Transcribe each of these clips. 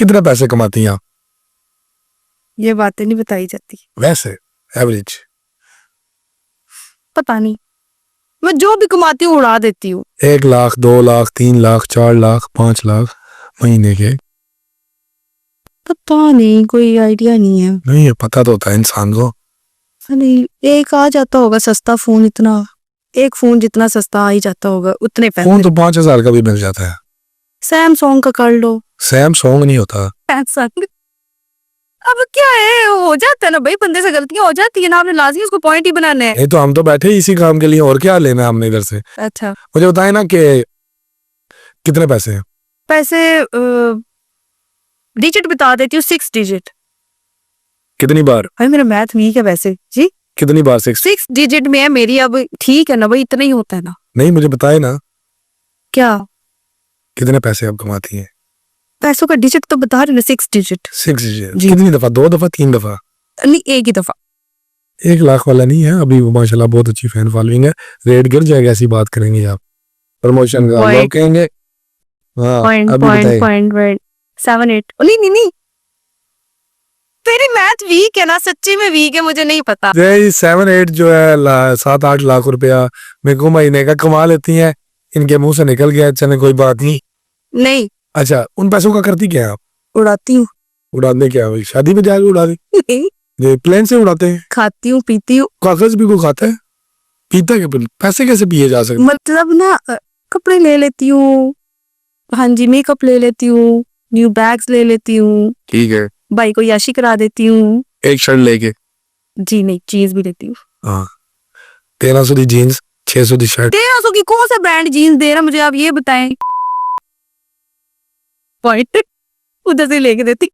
कितने पैसे कमाती हैं आप? ये बातें नहीं बताई जाती। वैसे एवरेज पता नहीं, मैं जो भी कमाती हूँ उड़ा देती हूँ। 1 लाख, 2 लाख, 3 लाख, 4 लाख, 5 लाख महीने के? पता नहीं, कोई आइडिया नहीं है। नहीं, ये पता तो होता है इंसान को। नहीं, एक आ जाता होगा सस्ता फोन, इतना एक फोन जितना सस्ता आ ही जाता होगा उतने फोन पैसे। तो 5,000 का भी मिल जाता है। सैमसंग का कर लो। सैमसंग नहीं होता। सैमसंग अब क्या है, हो जाता है ना भाई, बंदे से गलतियां हो जाती है ना, आपने लाजमी उसको पॉइंट ही बनाना है। नहीं तो हम तो बैठे ही इसी काम के लिए, और क्या लेना है हमने इधर से। अच्छा, मुझे बताए ना कि कितने पैसे हैं। पैसे डिजिट बता देती हूँ, 6 डिजिट। कितनी बार? भाई मेरा मैथ वीक है वैसे जी। कितनी बार? 6 डिजिट में है मेरी। अब ठीक है ना भाई, इतना ही होता है ना। नहीं, मुझे बताए ना क्या कितने पैसे आप कमाती हैं। पैसों का डिजिट तो बता रहे ना, 6 डिजिट। 6 जी। कितनी दफा? 2 दफा, 3 दफा? नहीं, एक ही दफा। 1 लाख वाला नहीं है अभी वो, माशाल्लाह बहुत अच्छी फैन फॉलोइंग है। रेट गिर जाएगा ऐसी बात करेंगे आप, प्रमोशन का लोग कहेंगे। हाँ, अभी बताइए। 7 8। नहीं नहीं नहीं, तेरी मैथ वीक है ना, सच्ची में वीक है, मुझे नहीं पता। 7 8 जो है 7 8 लाख रुपया मेरे को महीने का कमा लेती हैं। इनके मुंह से निकल गया, चले कोई बात नहीं। नहीं, अच्छा, उन पैसों का करती क्या है आप? उड़ाती हूँ। उड़ाने क्या है? शादी में जाकर उड़ा दी? नहीं, ये प्लेन से उड़ाते हैं? खाती हूँ, पीती हूँ। कागज भी को खाता है? पीता है? पैसे कैसे पिए जा सकते? मतलब ना, कपड़े ले लेती हूँ, हाँ जी, मेकअप ले लेती हूँ, न्यू बैग्स ले लेती हूँ, ठीक है, भाई को याशी करा देती हूँ। एक शर्ट लेके? जी नहीं, चीज भी लेती हूँ। हाँ, 1300 की जीन्स, 600 की शर्ट। 1300 की कौन सा ब्रांड जीन्स दे रहा मुझे, आप ये बताएं। पॉइंट उधर से लेके देती।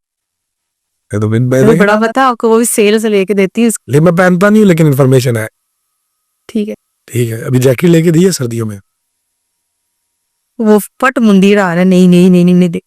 तो बड़ा पता आपको, वो भी सेल से लेके देती हूँ। ले मैं पहनता नहीं हूँ लेकिन इन्फॉर्मेशन है। ठीक है, ठीक है, अभी जैकेट लेके दी है सर्दियों में? वो फट मुंडी रहा है। नहीं नहीं नहीं नहीं, नहीं, नहीं।